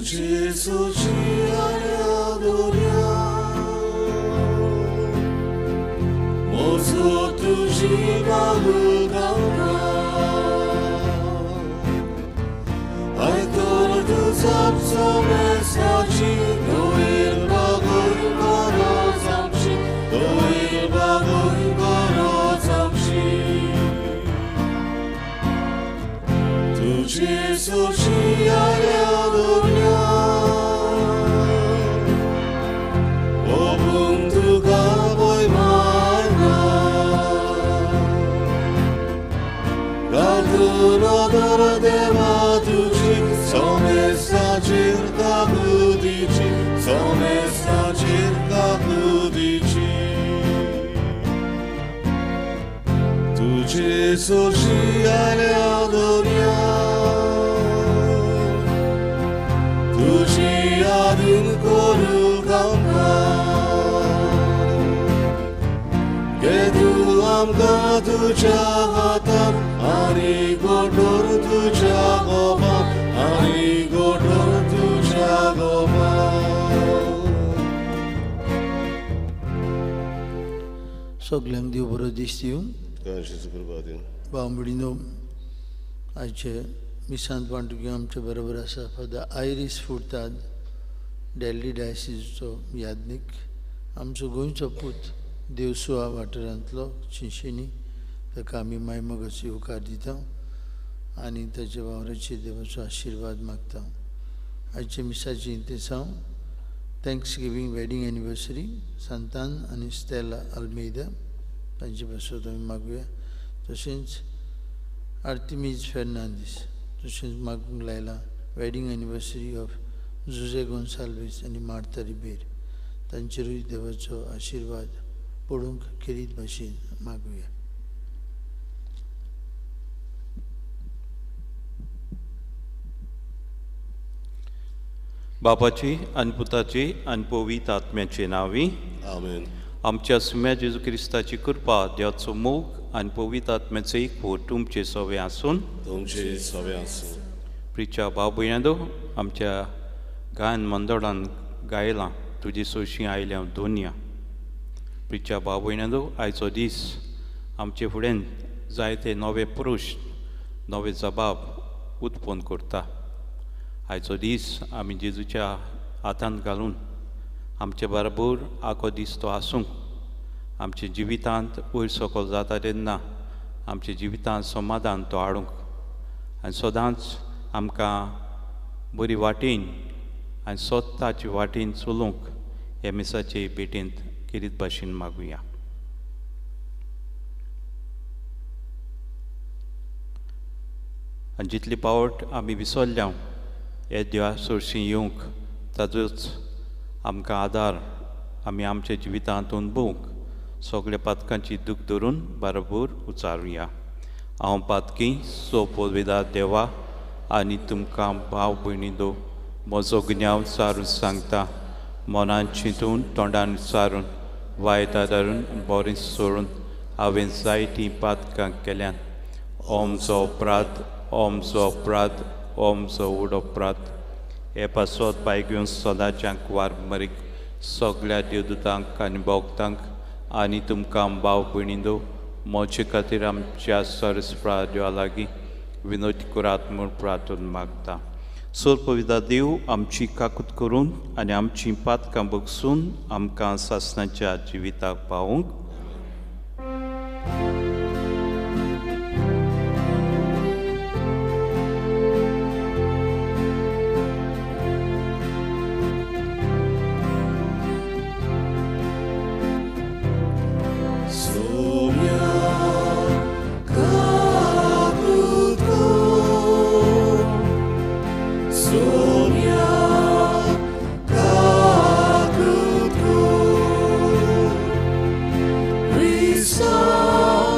तुझे सोचिया려도냐 모두 तुझी 마음가가 알걸 두 잡섬에 사지 너일 박을 걸어 잠시 너일 박을 걸어 잠시 तुझे सोचिया려도냐 오분두가 보이마나 가들어들어 대마두지 섬에 사질까 부디지 섬에 사질까 부디지 तुझे सोचिया려도냐 तुझी 아는 고르간가 개두암가 두자하다 아니고도 두자고마 아니고도 두자고마 Soglam Dio Borodistiu, Ganshis Gurbadin Baumbudino, Aiche, Misant Pantugam Barabarasa for the Iris Furtad, Delhi Diocese to Yadnik, Amso going to put Deusua Vatarantlo, Chinchini, the Kami Maimagasi Ukadita, Anita Javarachi Devasa Shirvad Makta, Aiche Misachi in Tesau, Thanksgiving wedding anniversary, Santan and Stella Almeida, Panjabasodam Maguia, Toshins Artemis Fernandez, Toshins Magung Laila, wedding anniversary of Jose Gonsalves and Martha Ribeiro, Tanchirui Devacho Ashirvad, Purung Kirit Bashin Maguia. बापाची आणि पुताची आणि पवित्र आत्म्याचे नावी आमेन आमच्या सुम्या जेजू क्रिस्ताची कृपा देवाचो मोग आणि पवित्र आत्म्याचो एकवट तुमचे सवे आसून तुमचे सवे आसूं प्रिच्या भाव भयणांदो आमच्या गायन मंडळान गायलां तुजी सोयशीं आयल्या दोनया प्रिच्या भाव भयणांदो आयचो दीस आमचे फुडें जायते नवे पुरुश नवे जबाब उत्पन्न करता आयचो दीस आमी जेजूच्या हातांत घालून आमचे बरोबर आखो दीस तो आसूंक आमच्या जिवितांत वयर सकयल जाता तेन्ना आमच्या जिवितांत समाधान तो हाडूंक आनी सदांच आमकां बरी वाटेन आनी स्वताचे वाटेन चलोवंक हे मिसाचे भेटेंत किरीत भाशेन मागुया आनी जितली पावट आमी विसरल्या हे देवा सोर्शीं येवंक ताजोच आमकां आदार आमी आमच्या जिवितांत अनुभवंक सगळ्या पातकांची दूख धरून बरोबर उचारुया हांव पातकी सोपोविदा देवा आनी तुमकां भाव भयणींदो म्हजो गुन्यांव चारून सांगता मनान चिंतून तोंडान विचारून वायट धरून बरें सोडून हांवें जायतीं पातकां केल्यान ओमचो अपराध ओमचो अपराध ओमचो व्हड अपराध हे पासत पांय घेवन सदांच्यांक वार मरीक सगळ्या देवदूतांक आनी भोगतांक आनी तुमकां भाव भयणींदो म्हजे खातीर आमच्या सरस्प्रा देवा लागीं विनोदी करात म्हूण प्रार्थना मागता सोरपविदा देव आमची काकूत करून आनी आमचीं पातकां भोगसून आमकां सासणाच्या जिविताक पावूंक Sonia,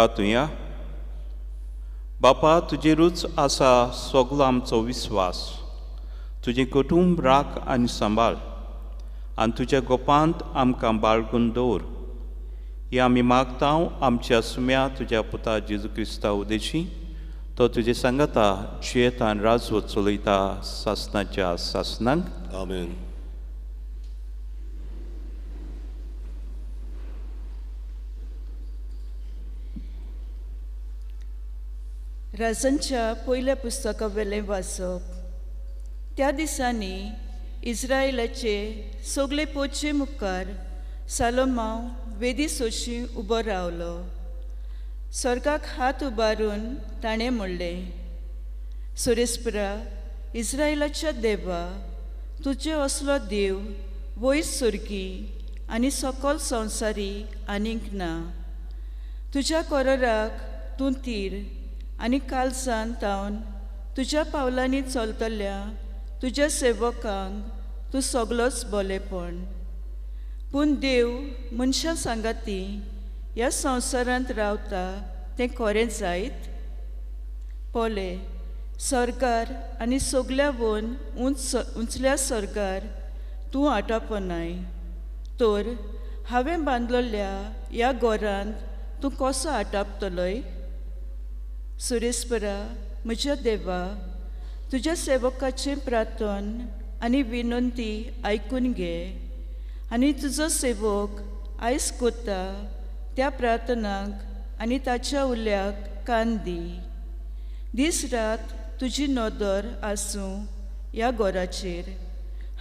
प्रार्थुया. बापा, तुजेरूच आसा सगलो आमचो विस्वास. तुजें कुटुंब राख आनी सांबाळ आनी तुज्या गोपांत आमकां बाळगून दवर. ही आमी मागतांव आमच्या सुम्या तुज्या पुता जेजू क्रिस्ता उदेशी. तो तुजे सांगता जियेत आनी राजवत चलयता सासणाच्या सासणांक. आमेन. राजांच्या पयल्या पुस्तका वेलें वाचप. त्या दिसांनी इस्रायलाचे सगळे पोचे मुखार सालोमाव वेदी सोशी उबो रावलो. स्वर्गाक हात उबारून ताणें म्हणलें, सुरेस्परा, इस्रायलाच्या देवा, तुजे असलो देव वयर सुर्गी आनी सकल संवसारी आनीक ना. तुज्या कोराक तूं तीर आनी कालसान तावन तुज्या पावलांनी चलतल्या तुज्या सेवकांक तूं सगलोच बोलेपण. पूण देव मनशां सांगाती ह्या संवसारांत रावता तें खरें जायत? पोले, स्वर्गार आनी सगल्या वन उंचल्या स्वर्गार तूं आटोपनाय. तर हांवें बांदलोल्या ह्या घरांत तूं कसो आटापतलोय? सुरेस्परा, म्हज्या देवा, तुज्या सेवकाचें प्रार्थन आनी विनंती आयकून घे आनी तुजो सेवक आयज कोत्ता त्या प्रार्थनाक आनी ताच्या उल्याक कान दी. दीस रात तुजी नदर आसूं ह्या घराचेर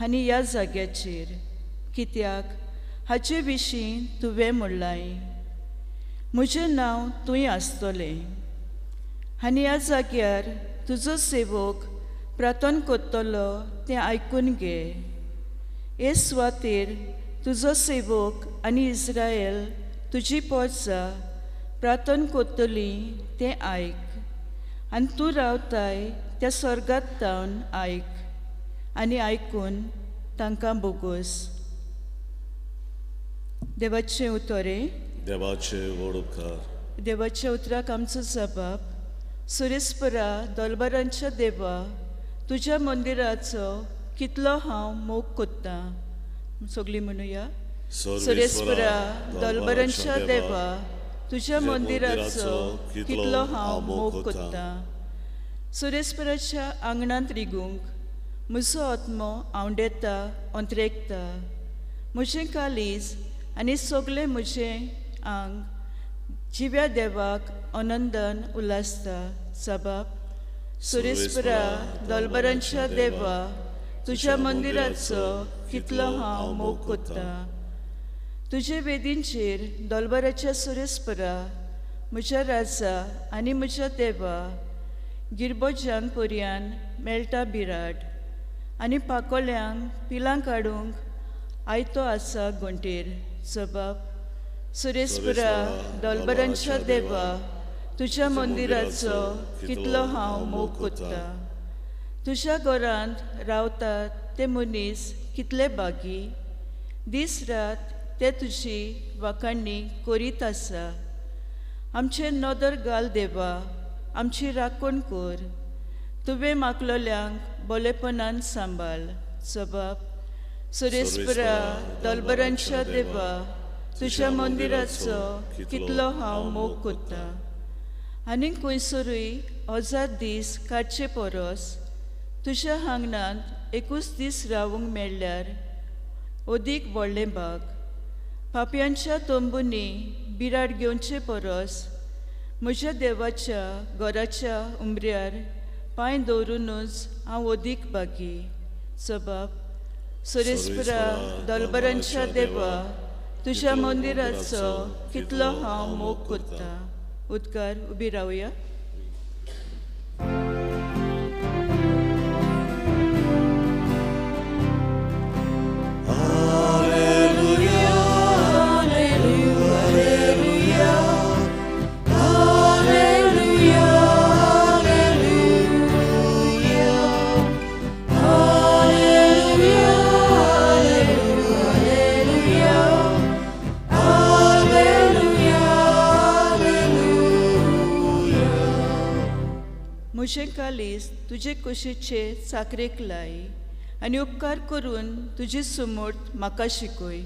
आनी ह्या जाग्याचेर, कित्याक हाचे विशीं तुवें म्हणलाय, म्हजें नांव तुंय आसतलें. आनी ह्या जाग्यार तुजो सेवक प्रार्थना कोत्तलो तें आयकून घे. हे सुवातेर तुजो सेवक आनी इस्रायल तुजी पोरसां प्रार्थना कोत्तली तें आयक. आनी तूं रावताय त्या स्वर्गांत तावन आयक आनी आयकून तांकां बोगोस. देवाचें उतोरें. देवाचे व्हड उपकार. देवाच्या उतराक आमचो जबाब. सुरेस्परा, दोलबारांच्या देवा, तुज्या मंदिराचो कितलो हांव मोग कोत्ता. सगळीं म्हणुया. सुरेस्परा, दोलबारांच्या देवा, तुज्या मंदिराचो कितलो हांव मोग कोत्ता. सुरेस्पराच्या आंगणांत रिगूंक म्हजो आत्मो आवंडेता अंत्रेकता. म्हजें कालीज आनी सगळें म्हजें आंग जिव्या देवाक आनंदान उलासता. जबाब. सुरेस्परा, दोलबारांच्या देवा, तुज्या मंदिराचो कितलो हांव मोग कोत्ता. तुजे वेदींचेर दोलबाराच्या सुरेस्परा, म्हज्या राजा आनी म्हज्या देवा, गिरबोजान पर्यान मेळटा बिराड आनी पाकोल्यांक पिलां काडूंक आयतो आसा घोंटेर. जबाब. सुरेस्परा, दोलबारांच्या देवा, तुज्या मंदिराचो कितलो हांव मोग कोत्ता. तुज्या घरांत रावतात ते मनीस कितले बागी. दीस रात ते तुजी वाखाणणी करीत आसा. आमचे नदर घाल देवा, आमची राखण कर. तुवें मागलोल्यांक बोलेपणान सांबाळ. जबाब. सुरेस्परा, दोलबारांच्या देवा, तुज्या मंदिराचो कितलो हांव मोग कोत्ता. आनी खंयसरूय हजार दीस काडचे परस तुज्या आंगणांत एकूच दीस रावूंक मेळ्ळ्यार अदीक व्हडलें भाग. पापयांच्या तोंबुनी बिराड घेवचे परस म्हज्या देवाच्या घराच्या उमऱ्यार पांय दवरूनच हांव अदीक बागी. जबाब. सुरेस्परा, दोलबारांच्या देवा, तुज्या मंदिराचो कितलो हांव मोग कोत्ता. उद्गार. उबी रावया. Hallelujah. कालीस तुजे कुशीचे साकरेक लाय आनी उपकार करून तुजी सुमूर्त म्हाका शिकय.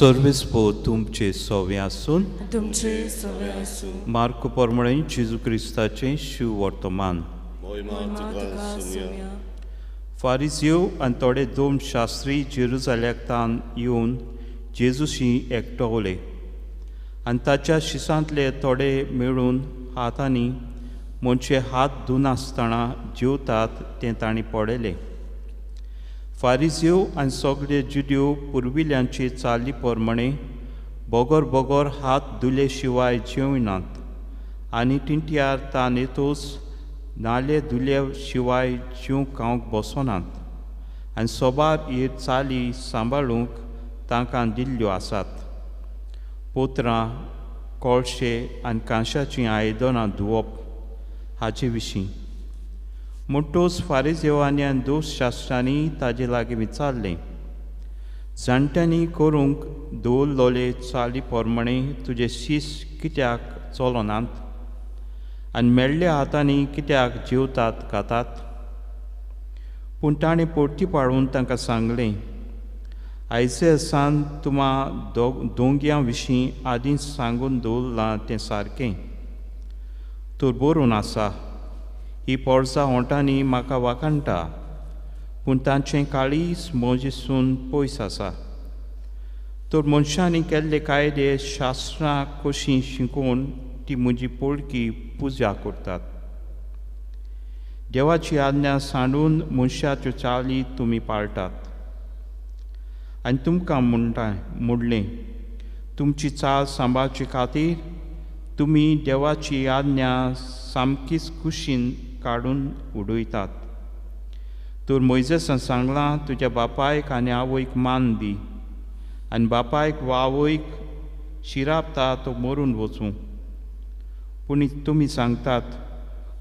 सर्विस्पो तुमचे सोवे आसून तुमचे सवे आसूं. मार्क प्रमाणे जेजू क्रिस्ताचें शिव वर्तमान. मोहिमा तुका सुमया. फारिजियो आनी थोडे दोन शास्त्री जेरुजाल्याकतान येवन जेजूशी एकटवले आनी ताच्या शिसांतले थोडे मेळून हातांनी मनशे हात धुनासतना जेवतात तें तांणी पळयलें. फारिजियो आनी सगळे जुडियो पुर्विल्यांचे चाली प्रमाणे बोगोर बोगोर हात धुले शिवाय जेवनात आनी तिंट्यार तान येतोच नाले धुले शिवाय जेव खावंक बसोनात आनी सोबार ही चाली सांबाळूंक तांकां दिल्ल्यो आसात. पोत्रां, कोळशे आनी कांशाचीं आयदनां धुवप हाचे विशीं. म्हणटोच फारिजेवांनी आनी दोश शास्त्रांनी ताजे लागीं विचारलें, जाणट्यांनी करूंक दवरलोले चाली प्रमाणे तुजे शीस कित्याक चलोनात आनी मेळ्ळ्या हातांनी कित्याक जेवतात खातात. पूण ताणें परती पाडून तांकां सांगलें, आयचे सान तुमां दोंगयां विशीं आदींच सांगून दवरलां तें सारकें. तर बरोवन आसा, ही पोरसां ओंटांनी म्हाका वाखाणटा, पूण तांचें काळीज म्हजेसून पयस आसा. तर मनशांनी केल्ले कायदे शास्त्रां कशीं शिकून ती म्हजी पोळकी पुजा करतात. देवाची आज्ञा सांडून मनशाच्यो चाली तुमी पाळटात. आनी तुमकां म्हणलें, तुमची चाल सांबाळचे खातीर तुमी देवाची आज्ञा सामकीच कुशीन काडून उडयतात. तर मोइजेसान सांगलां, तुज्या बापायक आनी आवयक मान दी आनी बापायक वा आवयक शिरापता तो मरून वचूं. पूण तुमी सांगतात,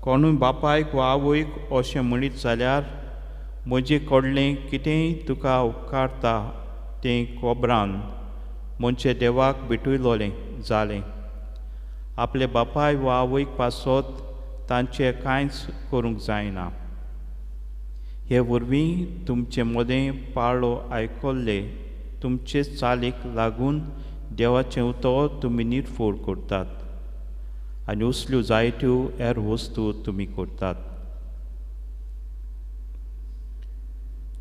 कोणूय बापायक वा आवयक अशें म्हणीत जाल्यार म्हजें कडलें कितेंय तुका उपकारता तें खोबरान मनशे देवाक भेटयलोलें जालें. आपले बापाय वा आवयक पासत तांचें कांयच करूंक जायना. हे वरवीं तुमचे मोदें पाळो आयकल्ले तुमचे चालीक लागून देवाचें उतर तुमी निर्फोड करतात आनी असल्यो जायत्यो हेर वस्तू तुमी करतात.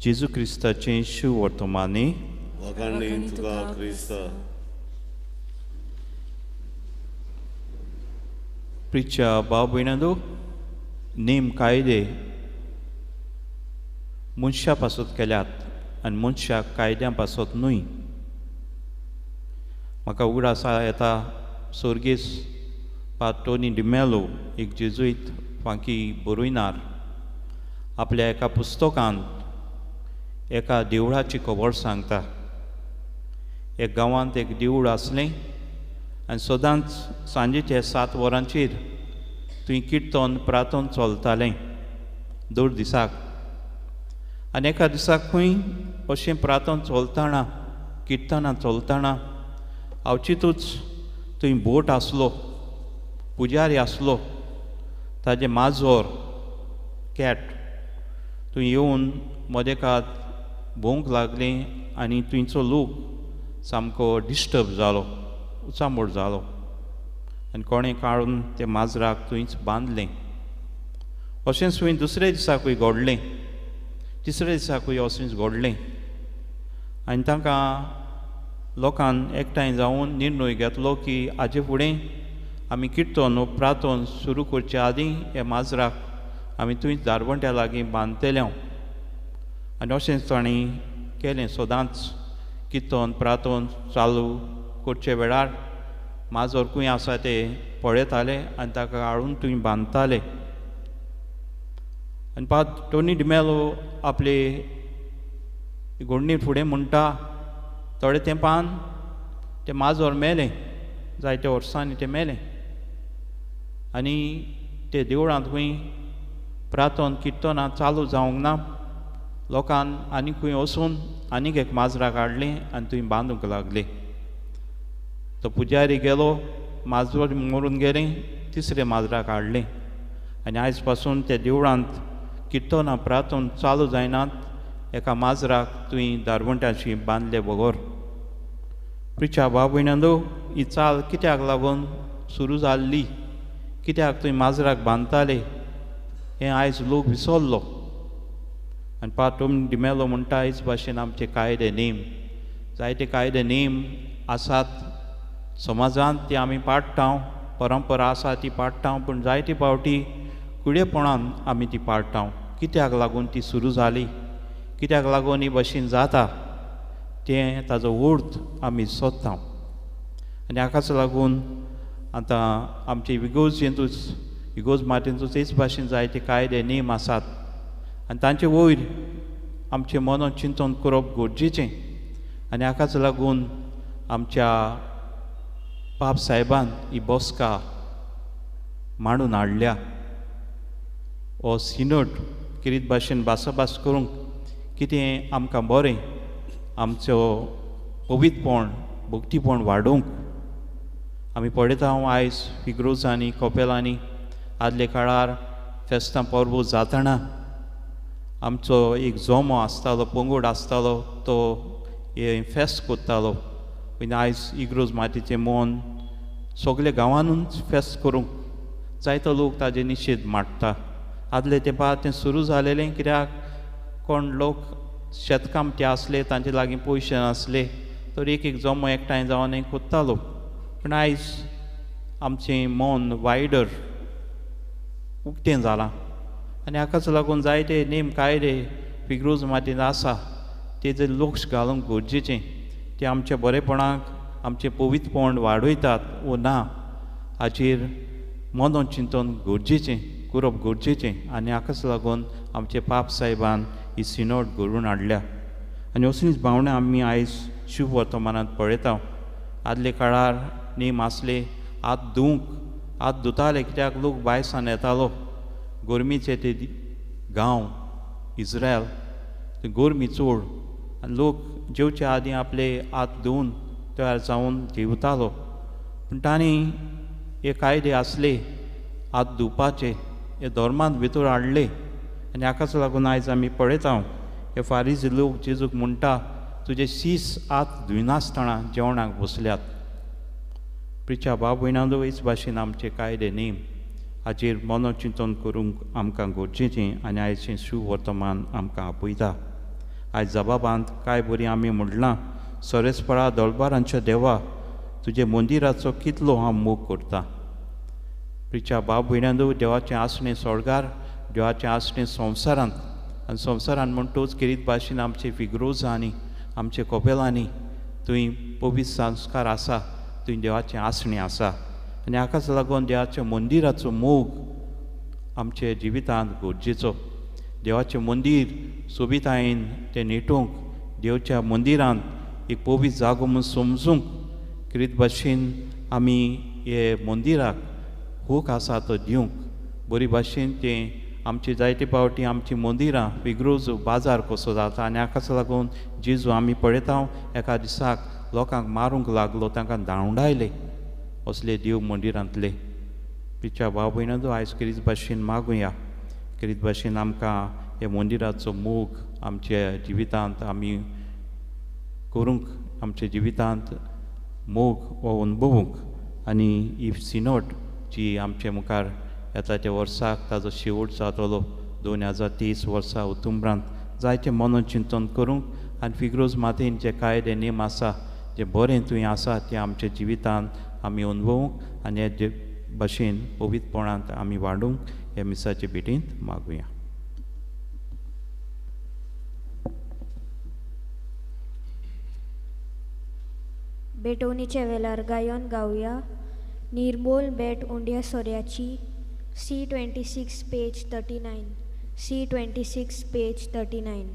जेजू क्रिस्ताचें शिव वर्तमानी. वखाणी तुका क्रिस्ता. प्रिच्या भाव भयणांनो, नेम कायदे मनशा पासत केल्यात आनी मनशाक कायद्यां पासत न्हय. म्हाका उगडास येता सर्गेस टोनी डिमेलो, एक जेजुईत फांकी बरोयनार, आपल्या एका पुस्तकांत एका देवळाची खबर सांगता. एक गांवांत एक देवूळ आसलें आनी सदांच सांजेचे 7 वरांचेर थंय किर्तन प्रार्थन चलतालें दर दिसाक. आनी एका दिसाक खंय अशें प्रार्थन चलतना किर्तनां चलतना अवचितूच थंय बोट आसलो, पुजारी आसलो, ताजें माजोर कॅट थंय येवन मदेकात भोंवंक लागलें आनी थंयचो लोक सामको डिस्टर्ब जालो, उचांबळ जालो आनी कोणें काडून ते माजराक थंयच बांदलें. अशेंच थंय दुसऱ्या दिसाकूय घडलें, तिसऱ्या दिसाकूय अशेंच घडलें आनी तांकां लोकान एकठांय जावन निर्णय घेतलो की हाजे फुडें आमी किर्तन प्रार्थन सुरू करचे आदीं हे माजराक आमी थंयच दारवंट्या लागीं बांदतले. आनी अशेंच तांणी केलें. सदांच किर्तन प्रार्थन चालू करचे वेळार माजोरकूय आसा ते पळयताले आनी ताका हाडून थंय बांदताले. आनी पात टोनी डिमेलो आपले घोडणीर फुडें म्हणटा, थोडे तेंपान तें माजोर मेलें, जायत्या वर्सांनी तें मेलें. आनी ते देवळांत खंय प्रार्थना किर्तनां चालू जावंक ना. लोकान आनी खंय वचून आनीक एक माजराक हाडलें आनी थंय बांदूंक लागले. तो पुजारी गेलो, माजर मरून गेलें, तिसरे माजराक हाडलें. आनी आयज पासून त्या देवळांत किर्तनां प्रार्थना चालू जायनात. एका माजराक थंय दारवंट्याची बांदले बगोर. प्रिच्या भाव भयणांनो, ही चाल कित्याक लागून सुरू जाल्ली, कित्याक थंय माजराक बांदताले, हें आयज लोक विसरलो. आनी टोनी डिमेलो म्हणटा, हेच भाशेन आमचे कायदे नेम, जायते कायदे नेम आसात समाजांत, ती आमी पाळटाव, परंपरा आसा ती पाळटाव, पूण जायते फावटी कुडेपणान आमी ती पाळटाव. कित्याक लागून ती सुरू जाली, कित्याक लागून ही भाशेन जाता, तें ताजो अर्थ आमी सोदता. आनी हाकाच लागून आतां आमचे इगोज मातेंतूच हेच भाशेन जायते कायदे नेम आसात. आनी तांचे वयर आमचें मनो चिंतन करप गरजेचें. आनी हाकाच लागून आमच्या बाब साहेबान ही बसका मांडून हाडल्या. हो सिनड कितें भाशेन भासाभास करूंक कितें आमकां बरें, आमचो पवित्रपण भक्तीपण वाडोवंक. आमी पळयता आयज इग्रोजांनी कपेलांनी आदले काळार फेस्तां परबो जातना आमचो एक जोमो आसतालो, पंगड आसतालो, तो हे फेस्त कोत्तालो. पूण आयज इग्रोज मातीचें मन सगळे गांवांनूच फेस्त करूंक जायतो लोक ताजे निशेध मांडटा. आदले तेंपार तें सुरू जालेलें कित्याक कोण लोक शेतकामते आसले, तांचे लागीं पयशे नासले, तर एक जोमो एकठांय जावन हें कोत्तालो. पूण आयज आमचें मन वायडर उक्तें जालां. आनी हाकाच लागून जायते नेम कायदे इग्रोज मातींत आसा, तेजेर लक्ष घालूंक गरजेचें. ते आमच्या बरेपणाक, आमचें पवित्रपण वाडयतात वो ना, हाचेर मनो चिंतन गरजेचें करप गरजेचें. आनी हाकाच लागून आमचे पाप साहेबान ही सिनोड घडोवन हाडल्या. आनी असलींच भावना आमी आयज शुभ वर्तमानांत पळयता. आदले काळार नेम आसले, हात धुताले कित्याक लोक भायर सावन येतालो. गोरमेचे ते गांव इज्रायल, थंय गोरमी चड, आनी लोक जेवच्या आदीं आपले हात धुवन तयार जावन जेवतालो. पूण तांणी हे कायदे आसले हात धुवपाचे, हे धर्मांत भितर हाडले. आनी हाकाच लागून आयज आमी पळयता हे फारीजी लोक जेजूक म्हणटा, तुजे शीस हात धुयनासतना जेवणाक बसल्यात. प्रिच्या भाव भयणांनो, हेच भाशेन आमचे कायदे नेम, हाचेर मनो चिंतन करूंक आमकां गरजेचें. आनी आयचें शुभ वर्तमान आमकां आपयता. आयज जबाबांत काय बरी आमी म्हणलां, सरेस्पळा दळबारांच्या देवा, तुजे मंदिराचो कितलो हांव मोग करता. प्रिच्या भाव भयणांनो, देवाचें आसणें स्वर्गार, देवाचें आसणें संवसारांत. आनी संवसारांत म्हणटूच किरीत भाशेन आमचे इग्रोजांनी, आमचे कपेलांनी थंय पवित्र संस्कार आसा, थंय देवाचें आसणें आसा. आनी हाकाच लागून देवाच्या मंदिराचो मोग आमच्या जिवितांत गरजेचो. देवाचें मंदीर सोबितायेन तें न्हेटोवंक, देवच्या मंदिरांत एक पवित्र जागो म्हूण समजूंक किरीत भाशेन आमी हे मंदिराक हूक आसा तो दिवंक. बरी भाशेन तें आमची जायते फावटी आमची मंदिरां इग्रोज बाजार कसो जाता. आनी हाकाच लागून जेजू आमी पळयता एका दिसाक लोकांक मारूंक लागलो, तांकां धांवडायले असले देव मंदिरांतले. पिच्या भाव भयणांनो, आयज किरीत भाशेन मागुया, किरीत भाशेन आमकां हे मंदिराचो मोग आमच्या जिवितांत आमी करूंक, आमच्या जिवितांत मोग हो अनुभवूंक. आनी ही सिनोड जी आमचे मुखार येता त्या वर्साक ताजो शेवट जातलो 2030 वर्सा उतुंबरांत, जायतें मनो चिंतन करूंक. आनी इग्रोज मातेन जे कायदे नेम आसा, जे बरें थंय आसा, तें आमच्या जिवितांत आमी अनुभवूंक आनी हे भाशेन पवित्रपणांत आमी वाडूंक हे मिसाचे भेटेंत मागुया. बेटवणीच्या वेळार गायन गावया. निर्मोल बेट ओंड्या सोऱ्याची C26 पेज 39 C26 पेज 39.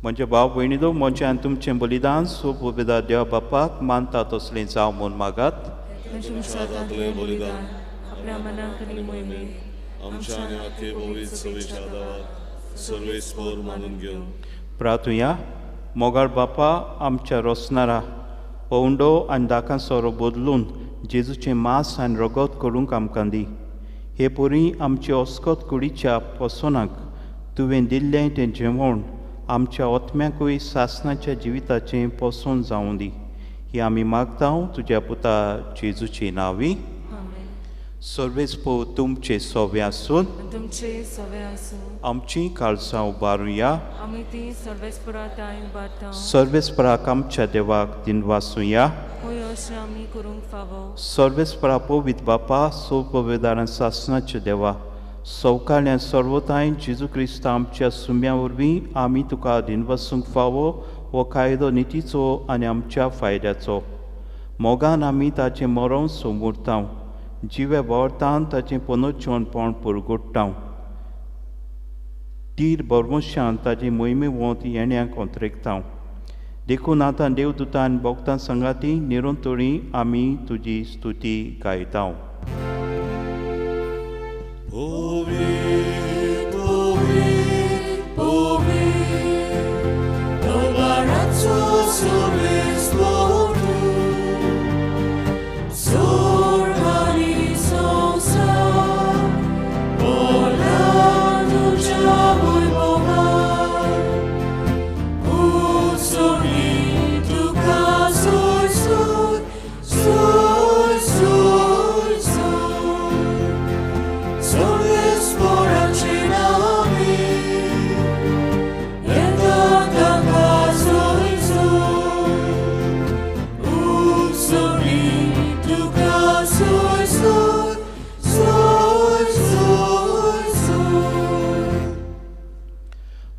म्हणजे भाव भयणीलो मोचे आनी तुमचें बलिदान सोप उबेदा देवा बापाक मानता तसलें जावं म्हूण मागात. शादांतलें बलिदान आपल्या मनाक आनी मोहिमेक आमच्या आनी आखे पवित्र सवेच्या आदाराक सर्वेस्पर मानून घेवन प्रार्थुया. मोगाळ बापा आमच्या रोसनारा पवंडो आनी दाकां सोरो बदलून जेजूचें मांस आनी रगत करूंक आमकां दी. हे पोरी आमचे ओस्कोत कुडीच्या पसोनाक तुवें दिल्लें तें जेवण आमच्या ओतम्याकूय सासणाच्या जिविताचें पसून जावं दी. ही आमी मागतां तुज्या पुता जेजूची नांवी. सर्वेस्पो तुमचे सोवे आसून तुमचे सवे आसूं आमची काळजां उबारुया. आमी ती सर्वेस्पराताय उबारता. सर्वेस्पराक आमच्या देवाक दिनवासुया. होय अशें आमी करूंक फावो. सर्वेस्परा पवित्र बापा सोपवेदारान सासणाचे देवा सौकाळ्या सर्वताय जेजू क्रिस्त आमच्या सुम्या वरवीं आमी तुका दिनवसूंक फावो हो कायदो नितीचो आनी आमच्या फायद्याचो. मोगान आमी ताचें मरण सोमुरतां. जिवे वावरतान ताचें पुनर्जीवनपण पुरगुट्टां. तीर बरमुशान ताची मोहिमे वोंत येण्याक ओंत्रेकतां. देखून आतां देवदूतां आनी भोगतां संगाती निरंतरी आमी तुजी स्तुती गायतां.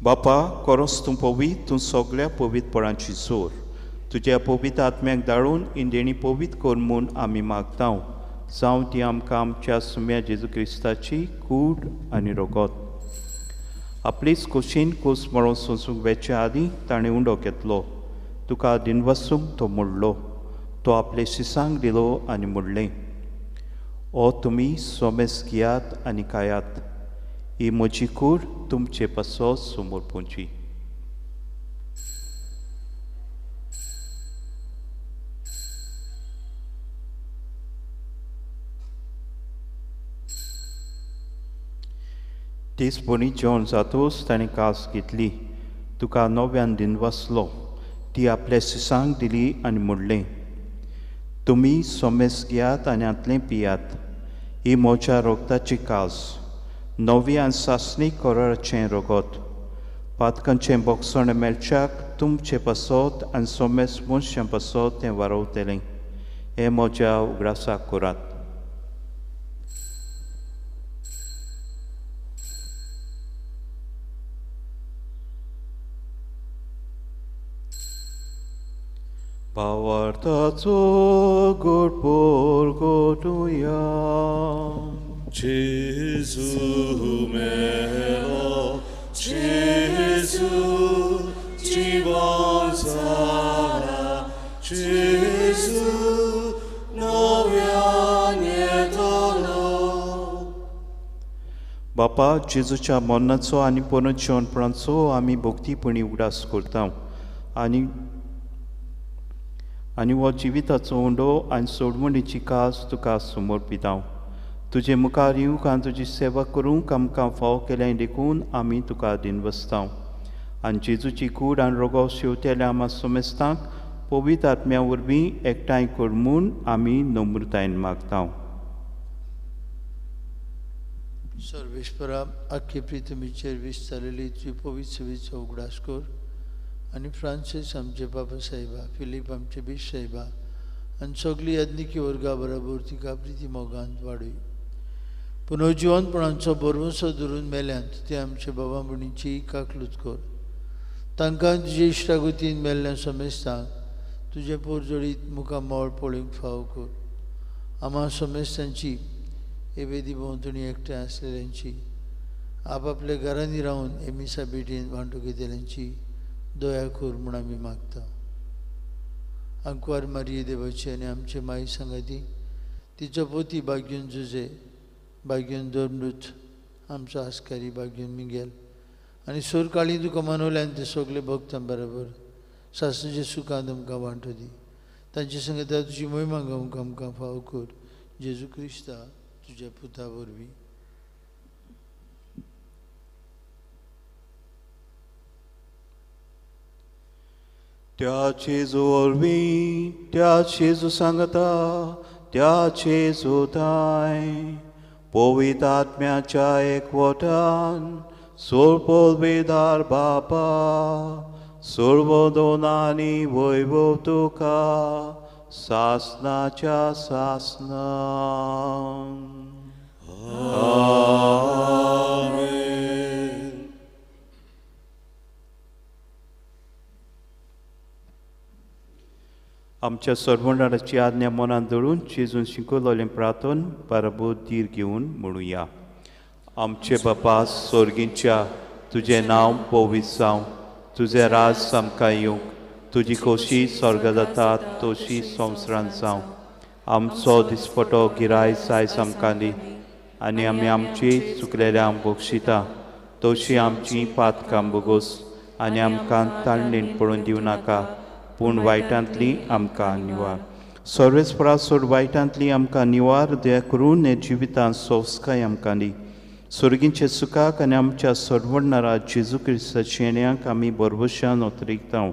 बापा कोरोस तूं पवित तूं सगळ्या पवित्रपणाची सोर. तुज्या पवित्र आत्म्याक धाडून इंदेणी पवित्र कर म्हूण आमी मागतां. जावं ती आमकां आमच्या सुम्या जेजू क्रिस्ताची कूड आनी रगत. आपलीच खोशेन खोस मळोन सोंसूंक वेच्या आदीं ताणें उंडो घेतलो. तुका दिनवसूंक तो मुडलो. तो आपले शिसांक दिलो आनी मुडलें. ओ तुमी सोमेस घेयात आनी खायात. ही म्हजी कूड तुमचे पासो समोर पोंची. तेसपणी जेवण जातोच ताणें कास घेतली. तुका नव्यान दिनवासलो. ती आपल्या शिसांक दिली आनी मुडलें. तुमी सोमेस घेयात आनी आतलें पियात. ही म्हज्या रोगताची कास. नवी आनी सासणीक कराराचें रगत. पातकांचें बोगसण मेळच्याक तुमचे पासत आनी सोमेस मनशां पासत तें वारवतलें. हें म्हज्या उगडासाक करात. भावार्थाचो गोड पोरगोटुया. Gesù meo, Gesù জীবন সারা, Gesù नव्याने दोलो. बापा जेजूच्या मरणाचो आनी पुनरुज्जीवनपणाचो आमी भोक्तीपणी उडास करता आनी हो जिविताचो उंडो आनी सोडवणीची कास तुका समर्पिता. तुजे मुखार येवंक आनी तुजी सेवा करूंक आमकां फाव केलें देखून आमी तुका दिनवसता. आनी जेजूची कूड आनी रोगो शेवतेल्या आमा सोमेस्तांक पवित्र आत्म्या वरवीं एकठांय कर म्हूण आमी नम्रतायेन मागता. सर्वेश्वरा, आख्खे पृथ्वीचेर विस्तारलेली तुजी पवित्र सेवेचो उगडास कर आनी फ्रांसीस आमचे बाबा साहेबा, फिलीप आमचे बीश साहेबा आनी सगळीं यज्ञिकी वर्गा बरोबर तिका प्रिती मोगांत वाडय. पुनर्जीवनपणाचो बरवंसो धरून मेल्यांत ते आमचे बाबा भयणीची काकलूत कर. तांकां तुजे इश्टागतीन मेल्ल्या समेस्तांक तुजे पोरजोडीत मुखार मोळ पळोवंक फाव कर. आम्हा समेस्तांची हे वेदी भोंवतणी एकठांय आसलेल्यांची, आपआपल्या घरांनी रावन हे मिसा बेटीन वांटो घेतल्यांची दया कर म्हूण आमी मागता. आंकवार मारिये देवाची आनी आमचे माई सांगाती, तिचो पोती भाग्यून जुजे, भाग्यून दोरमृत, आमचो आस्कारी भाग्यून मिगेल आनी सोर काळी तुका मानवल्यान ते सगळे भक्तां बरोबर सासणेच्या सुखांत आमकां वांटो दी. तांचे संगता तुजी महिमा गावंक आमकां फाव कर. जेजू क्रिस्ता तुज्या पुता वरवीं. त्या जेजू वरवीं, त्या जेजू सांगता, त्या जेजूताय पवित्र आत्म्याच्या एकवटान सोर्पोलवेदार बापा सर्वोदोनानी वैभव तुका सासनाच्या सासनान. आमेन. आमच्या सर्वंडाची आज्ञा मनात धरून जेजून शिकवलेलें प्रार्थन परबोध धीर घेवन म्हणुया. आमचे बापा स्वर्गींच्या, तुजें नांव पवित्र जावं, तुजें राज आमकां येवंक, तुजी खोशी स्वर्ग जाता तशी संवसारांत जावं. आमचो दिसपटो गिराय आयज आमकां दी आनी आमी आमची चुकलेल्यांक बक्षिता तशी आमची पातकां बोगोस आनी आमकां ताळणेन पडून दिवं नाका, पूण वायटांतली आमकां निवार. सर्वेस्परा सोड वायटांतली आमकां निवार दया करून हे जिवितांत सोंसकाय आमकां दी. स्वर्गींचे सुखाक आनी आमच्या सोडवणारा जेजू क्रिस्ताच्या येण्याक आमी बरवशान उतरिकता.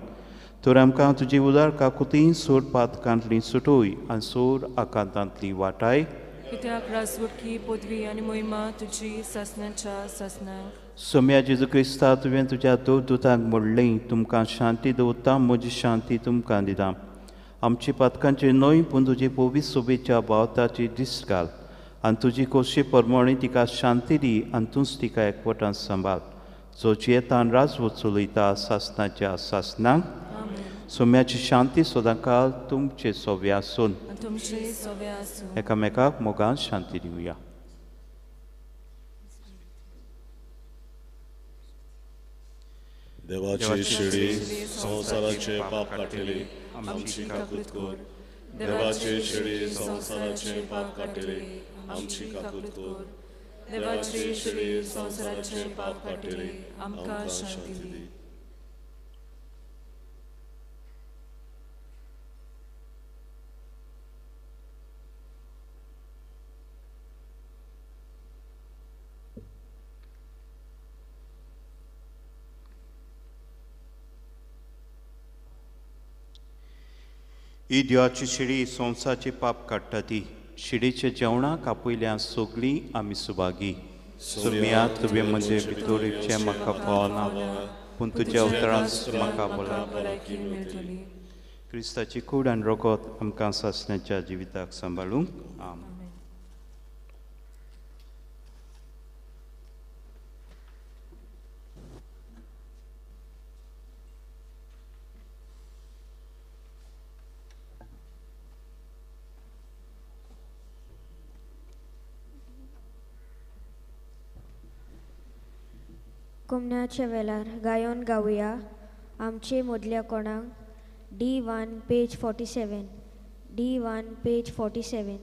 तर आमकां तुजी उदार काकुती सोड पातकांतली सुटोय आनी सोड आकांतांतली वाटाय. कित्याक राजवटकी पदवी आनी मोहिमा तुजी सासणाच्या सासणाक. सोम्या जेजू क्रिस्ता, तुवें तुज्या दोतांक म्हणलें, तुमकां शांती दवरता, म्हजी शांती तुमकां दिता. आमची पातकांची न्हय पूण तुजे पवित्र सोबेच्या भावताची दीस घाल आनी तुजी खोशी परमणी तिका शांती दी आनी तूंच तिका एकवटान सांबाळ. जो जियेतान राजवट चलयता सासणाच्या सासणाक. सोम्याची शांती सदांकाळ तुमचे सोबे आसून एकामेकाक मोगान शांती दिवया. देवाची शिडी संसाराचे पाप काटिली आमची काकूत कर. देवाची शिडी संसाराचे पाप काटिली आमची काकूत कर. देवाची शिडी संसाराचे पाप काटिली आमकां शांती दी. ही देवाची शिडी संवसाराचे पाप काडटा ती. शिडीच्या जेवणाक आपयल्या सगळीं आमी सुभागी. सुरम्या तुवें म्हणजे भितोरीचे म्हाका पावना, पूण तुज्या उतरांत म्हाका भलायकी मेळटली. क्रिस्ताची कूड आनी रोगोत आमकां सासण्याच्या जिविताक सांबाळूंक. आमेन. कुमण्याच्या वेळार गायन गावया आमचे मोदल्या कोणाक D1 पेज 47 D1 पेज 47.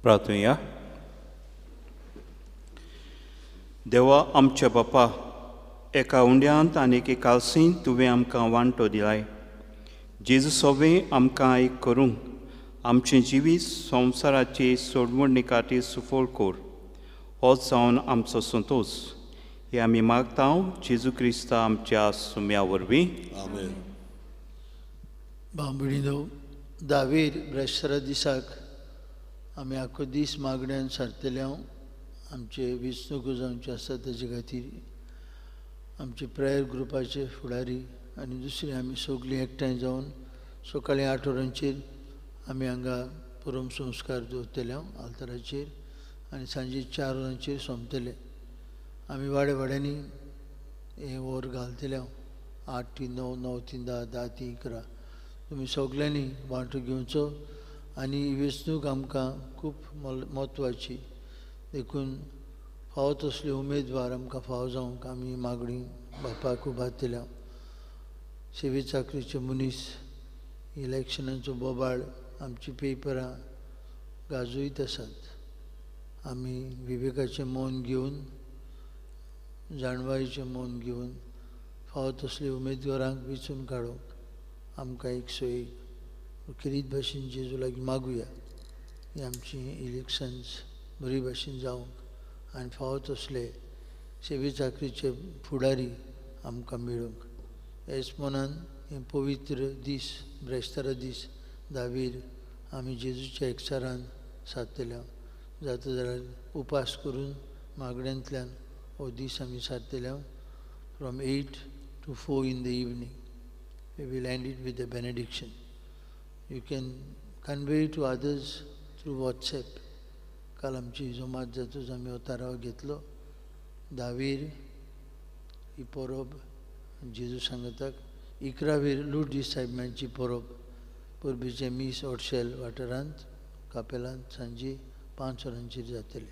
प्रार्थुया. देवा आमच्या बापा, एका उंड्यांत आनी एके कालसींत तुवें आमकां वांटो दिलाय. जेजू सोबें आमकां एक करूंक आमचें जिवीत संवसाराचे सोडमोडणी खातीर सुफोळ कोर. होच जावन आमचो संतोश. हे आमी मागता जेजू क्रिस्ता आमच्या सुम्या वरवीं. आमेन. भांबडिनो दावीर ब्रेस्तारा दिसाक आमी आख्खो दीस मागण्यांत सारतले आमचे वेंचणूक जावचे आसा ताचे खातीर आमचे प्रेयर ग्रुपाचे फुडारी आनी दुसरे आमी सगळीं एकठांय जावन सकाळीं 8 वरांचेर आमी हांगा पुरम संस्कार दवरतले आल्ताराचेर आनी सांजे 4 वरांचेर सोंपतले. आमी वाड्या वाड्यांनी हे वर घालतले 8 ती 9, 9 ती 10, 10 ती 11. तुमी सगळ्यांनी वांटो घेवचो आनी वेंचणूक आमकां खूब म्हत्वाची. देखून फावो तसले उमेदवार आमकां फावो जावंक आमी मागणी बापाक उबारतल्या. सेवे चाकरीचे मनीस इलेक्शनाचो बोबाळ आमची पेपरां गाजोयत आसात. आमी विवेकाचें मौन घेवन जाणवायेचें मौन घेवन फावो तसले उमेदवारांक वेंचून काडूंक आमकां एक सोय खेरीत भाशेन जेजू लागीं मागुया ही आमची इलेक्शन्स बरी भाशेन जावंक आनी फावो तसले सेवे चाकरीचे फुडारी आमकां मेळूंक. हेच मनान हे पवित्र दीस ब्रेस्तारा दीस दावीर आमी जेजूच्या एकचारान सारतल्या. जाता जाल्यार उपास करून मागण्यांतल्यान हो दीस आमी सारतल्या from 8 to 4 in the evening. We will end it with a benediction. You can convey to others through WhatsApp. काल आमची जमात जातूच आमी हो थाराव घेतलो. दावीर ही परब जेजू सांगताक 11वेर लूट दिसायमांची परब परबीचे मीस ओडशेल वाठारांत कापेलांत सांजे 5 वरांचेर जातले.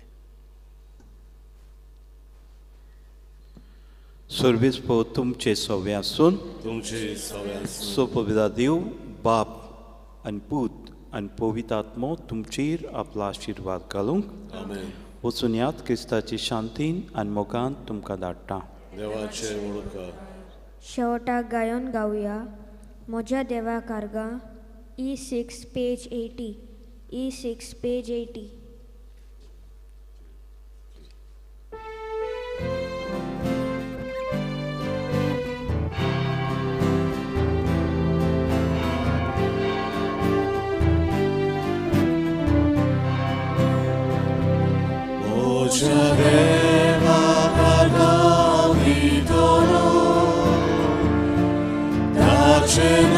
सर्वेस्पो तुमचे सवे आसून तुमचे सवे आसूं सोपविदा देव बाप आनी पूत आनी पवित्र आत्मो तुमचेर आपलो आशिर्वाद घालूंक आमेन वचून यात क्रिस्ताची शांतीन आनी मोगान तुमकां धाडटा देवाचे मुळकार शेवटाक गायन गावया म्हज्या देवा कारगा E6 page 80 E6 page 80 Moja deva carga vitoro, dace